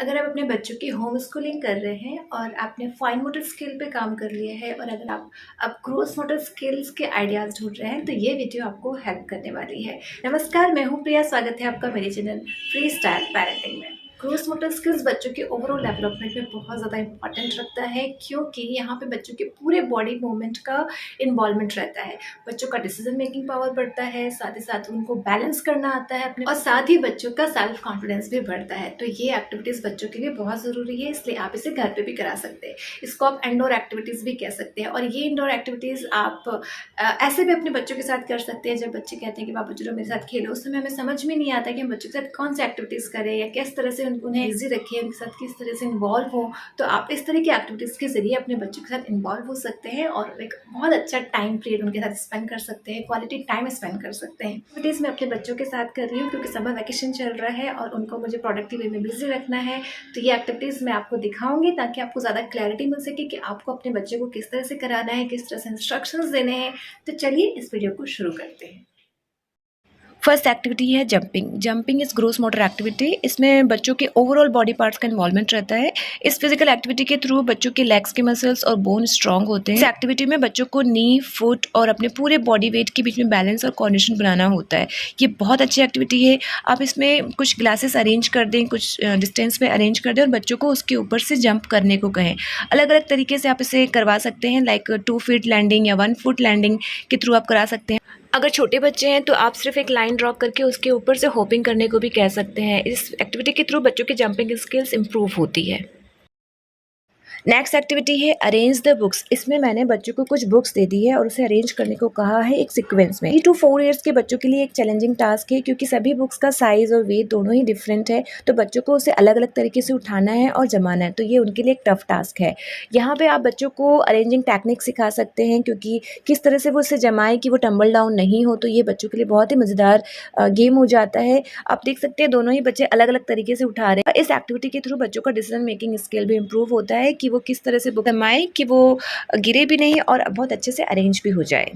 अगर आप अपने बच्चों की होम स्कूलिंग कर रहे हैं और आपने फाइन मोटर स्किल पे काम कर लिया है और अगर आप अब ग्रोस मोटर स्किल्स के आइडियाज़ ढूंढ रहे हैं तो ये वीडियो आपको हेल्प करने वाली है। नमस्कार, मैं हूँ प्रिया, स्वागत है आपका मेरे चैनल फ्री स्टाइल पेरेंटिंग में। ग्रोस मोटर स्किल्स बच्चों के ओवरऑल डेवलपमेंट में बहुत ज़्यादा इंपॉर्टेंट रखता है क्योंकि यहाँ पे बच्चों के पूरे बॉडी मूवमेंट का इन्वॉल्वमेंट रहता है। बच्चों का डिसीजन मेकिंग पावर बढ़ता है, साथ ही साथ उनको बैलेंस करना आता है अपने, और साथ ही बच्चों का सेल्फ कॉन्फिडेंस भी बढ़ता है। तो ये एक्टिविटीज़ बच्चों के लिए बहुत ज़रूरी है, इसलिए आप इसे घर पे भी करा सकते हैं। इसको आप इंडोर एक्टिविटीज़ भी कह सकते हैं। और ये इंडोर एक्टिविटीज़ आप ऐसे भी अपने बच्चों के साथ कर सकते हैं जब बच्चे कहते हैं कि बाबू चलो मेरे साथ खेलो। उस समय हमें समझ में नहीं आता कि हम बच्चों के साथ कौन सी एक्टिविटीज़ करें या किस तरह से उन्हें ईजी रखें, उनके साथ किस तरह से इन्वॉल्व हो। तो आप इस तरह की एक्टिविटीज़ के जरिए अपने बच्चों के साथ इन्वॉल्व हो सकते हैं और एक बहुत अच्छा टाइम पीरियड उनके साथ स्पेंड कर सकते हैं, क्वालिटी टाइम स्पेंड कर सकते हैं। एक्टिविटीज़ मैं अपने बच्चों के साथ कर रही हूँ क्योंकि समर वैकेशन चल रहा है और उनको मुझे प्रोडक्टिव वे में बिजी रखना है। तो ये एक्टिविटीज़ मैं आपको दिखाऊंगी ताकि आपको ज़्यादा क्लैरिटी मिल सके कि आपको अपने बच्चे को किस तरह से कराना है, किस तरह से इंस्ट्रक्शंस देने हैं। तो चलिए इस वीडियो को शुरू करते हैं। फर्स्ट एक्टिविटी है jumping. Jumping is gross motor activity. इसमें बच्चों के ओवरऑल बॉडी पार्ट्स का इन्वॉल्वमेंट रहता है। इस फिजिकल एक्टिविटी के थ्रू बच्चों के लेग्स के मसल्स और बोन स्ट्रांग होते हैं। इस एक्टिविटी में बच्चों को नी, फुट और अपने पूरे बॉडी वेट के बीच में बैलेंस और कोऑर्डिनेशन बनाना होता है। ये बहुत अच्छी एक्टिविटी है। आप इसमें कुछ ग्लासेस अरेंज कर दें, कुछ डिस्टेंस में अरेंज कर दें और बच्चों को उसके ऊपर से जंप करने को कहें। अलग अलग तरीके से आप इसे करवा सकते हैं, लाइक 2 फीट लैंडिंग या 1 फुट लैंडिंग के थ्रू आप करा सकते हैं। अगर छोटे बच्चे हैं तो आप सिर्फ एक लाइन ड्रॉ करके उसके ऊपर से होपिंग करने को भी कह सकते हैं। इस एक्टिविटी के थ्रू बच्चों की जंपिंग स्किल्स इंप्रूव होती है। नेक्स्ट एक्टिविटी है अरेंज द बुक्स। इसमें मैंने बच्चों को कुछ बुक्स दे दी है और उसे अरेंज करने को कहा है एक सीक्वेंस में। 3 to 4 ईयर्स के बच्चों के लिए एक चैलेंजिंग टास्क है क्योंकि सभी बुक्स का साइज और वेट दोनों ही डिफरेंट है, तो बच्चों को उसे अलग अलग तरीके से उठाना है और जमाना है। तो ये उनके लिए एक टफ टास्क है। यहाँ पे आप बच्चों को अरेंजिंग टेक्निक सिखा सकते हैं क्योंकि किस तरह से वो उसे जमाए कि वो टम्बल डाउन नहीं हो। तो ये बच्चों के लिए बहुत ही मज़ेदार गेम हो जाता है। आप देख सकते हैं दोनों ही बच्चे अलग अलग तरीके से उठा रहे हैं। इस एक्टिविटी के थ्रू बच्चों का डिसीजन मेकिंग स्किल भी इंप्रूव होता है कि वो किस तरह से जमाए कि वो गिरे भी नहीं और बहुत अच्छे से अरेंज भी हो जाए।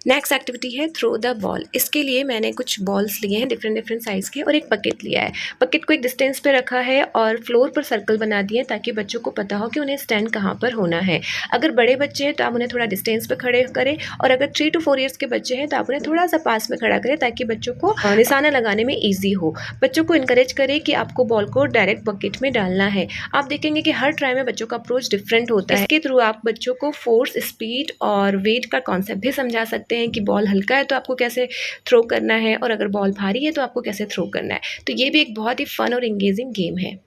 नेक्स्ट एक्टिविटी है थ्रो द बॉल। इसके लिए मैंने कुछ बॉल्स लिए हैं डिफरेंट डिफरेंट साइज़ के और एक बकेट लिया है। बकेट को एक डिस्टेंस पे रखा है और फ्लोर पर सर्कल बना दिए ताकि बच्चों को पता हो कि उन्हें स्टैंड कहाँ पर होना है। अगर बड़े बच्चे हैं तो आप उन्हें थोड़ा डिस्टेंस पे खड़े करें और अगर 3 to 4 ईयर्स के बच्चे हैं तो आप उन्हें थोड़ा सा पास में खड़ा करें ताकि बच्चों को निशाना लगाने में ईजी हो। बच्चों को इनकरेज करें कि आपको बॉल को डायरेक्ट बकेट में डालना है। आप देखेंगे कि हर ट्राई में बच्चों का अप्रोच डिफरेंट होता है। इसके थ्रू आप बच्चों को फोर्स, स्पीड और वेट का कॉन्सेप्ट भी समझा सकते हैं कि बॉल हल्का है तो आपको कैसे थ्रो करना है और अगर बॉल भारी है तो आपको कैसे थ्रो करना है। तो ये भी एक बहुत ही फन और एंगेजिंग गेम है।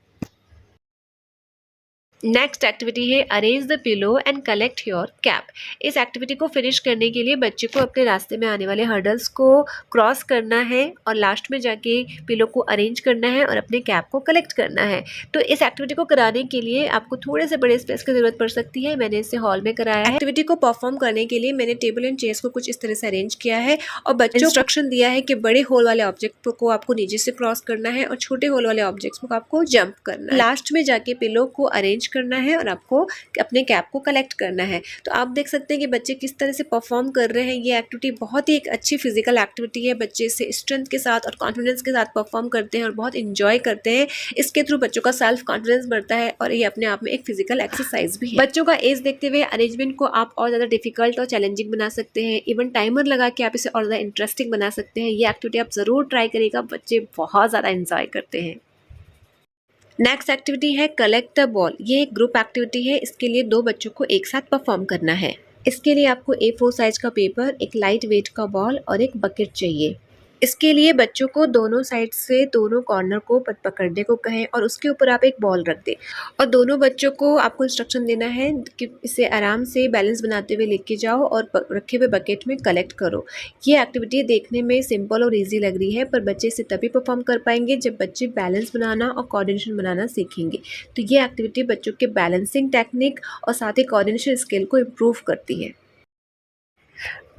नेक्स्ट एक्टिविटी है arrange the pillow and collect your cap. इस एक्टिविटी को फिनिश करने के लिए बच्चे को अपने रास्ते में आने वाले हर्डल्स को क्रॉस करना है और लास्ट में जाके पिलो को अरेंज करना है और अपने कैप को कलेक्ट करना है। तो इस एक्टिविटी को कराने के लिए आपको थोड़े से बड़े स्पेस की जरूरत पड़ सकती है। मैंने इसे हॉल में कराया है। एक्टिविटी को परफॉर्म करने के लिए मैंने टेबल एंड चेयर्स को कुछ इस तरह से अरेंज किया है और बच्चों को इंस्ट्रक्शन दिया है कि बड़े होल वाले ऑब्जेक्ट को आपको नीचे से क्रॉस करना है और छोटे होल वाले ऑब्जेक्ट्स को आपको जंप करना है। लास्ट में जाके पिलो को अरेंज करना है और आपको अपने कैप को कलेक्ट करना है। तो आप देख सकते हैं कि बच्चे किस तरह से परफॉर्म कर रहे हैं। ये एक्टिविटी बहुत ही एक अच्छी फिजिकल एक्टिविटी है। बच्चे इसे स्ट्रेंथ के साथ और कॉन्फिडेंस के साथ परफॉर्म करते हैं और बहुत इंजॉय करते हैं। इसके थ्रू बच्चों का सेल्फ कॉन्फिडेंस बढ़ता है और ये अपने आप में एक फिजिकल एक्सरसाइज भी है। बच्चों का एज देखते हुए अरेंजमेंट को आप और ज़्यादा डिफिकल्ट और चैलेंजिंग बना सकते हैं। इवन टाइमर लगा के आप इसे और ज़्यादा इंटरेस्टिंग बना सकते हैं। ये एक्टिविटी आप ज़रूर ट्राई करिएगा, बच्चे बहुत ज़्यादा इंजॉय करते हैं। नेक्स्ट एक्टिविटी है कलेक्ट द बॉल। ये एक ग्रुप एक्टिविटी है। इसके लिए 2 बच्चों को एक साथ परफॉर्म करना है। इसके लिए आपको A4 साइज का पेपर, एक लाइट वेट का बॉल और एक बकेट चाहिए। इसके लिए बच्चों को दोनों साइड से दोनों कॉर्नर को पकड़ने को कहें और उसके ऊपर आप एक बॉल रख दें और दोनों बच्चों को आपको इंस्ट्रक्शन देना है कि इसे आराम से बैलेंस बनाते हुए लेके जाओ और रखे हुए बकेट में कलेक्ट करो। ये एक्टिविटी देखने में सिंपल और इजी लग रही है पर बच्चे इसे तभी परफॉर्म कर पाएंगे जब बच्चे बैलेंस बनाना और कोऑर्डिनेशन बनाना सीखेंगे। तो ये एक्टिविटी बच्चों के बैलेंसिंग टेक्निक और साथ ही कोऑर्डिनेशन स्किल को इम्प्रूव करती है।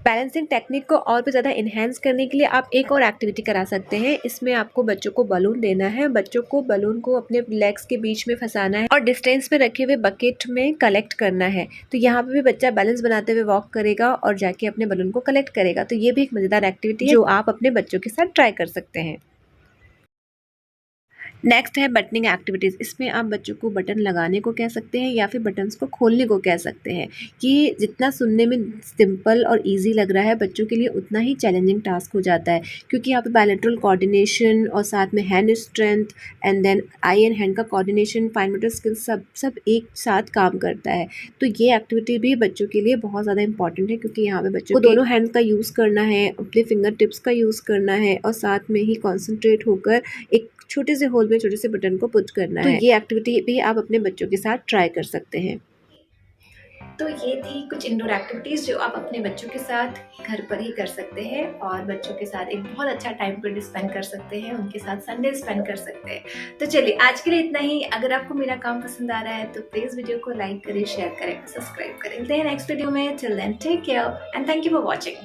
बैलेंसिंग टेक्निक को और भी ज़्यादा इन्हेंस करने के लिए आप एक और एक्टिविटी करा सकते हैं। इसमें आपको बच्चों को बलून देना है। बच्चों को बलून को अपने लेग्स के बीच में फंसाना है और डिस्टेंस पे रखे हुए बकेट में कलेक्ट करना है। तो यहाँ पे भी बच्चा बैलेंस बनाते हुए वॉक करेगा और जाके अपने बलून को कलेक्ट करेगा। तो ये भी एक मज़ेदार एक्टिविटी है जो आप अपने बच्चों के साथ ट्राई कर सकते हैं। नेक्स्ट है बटनिंग एक्टिविटीज़। इसमें आप बच्चों को बटन लगाने को कह सकते हैं या फिर बटन्स को खोलने को कह सकते हैं। कि जितना सुनने में सिंपल और इजी लग रहा है, बच्चों के लिए उतना ही चैलेंजिंग टास्क हो जाता है, क्योंकि यहाँ पे बायलैटरल कोऑर्डिनेशन और साथ में hand strength and then eye and hand का कोऑर्डिनेशन, फाइन मोटर स्किल्स सब एक साथ काम करता है। तो ये एक्टिविटी भी बच्चों के लिए बहुत ज़्यादा इंपॉर्टेंट है, क्योंकि यहाँ पे बच्चों को दोनों हैंड का यूज़ करना है, अपने फिंगर टिप्स का यूज़ करना है और साथ में ही कॉन्सेंट्रेट होकर एक छोटे से होल में छोटे से बटन को पुश करना है। तो ये एक्टिविटी भी आप अपने बच्चों के साथ ट्राई कर सकते हैं। तो ये थी कुछ इंडोर एक्टिविटीज़ जो आप अपने बच्चों के साथ घर पर ही कर सकते हैं और बच्चों के साथ एक बहुत अच्छा टाइम पीरियड स्पेंड कर सकते हैं, उनके साथ संडे स्पेंड कर सकते हैं। तो चलिए आज के लिए इतना ही। अगर आपको मेरा काम पसंद आ रहा है तो प्लीज़ वीडियो को लाइक करें, शेयर करें, सब्सक्राइब करें। मिलते हैं नेक्स्ट वीडियो में। Till then take care and thank you for watching.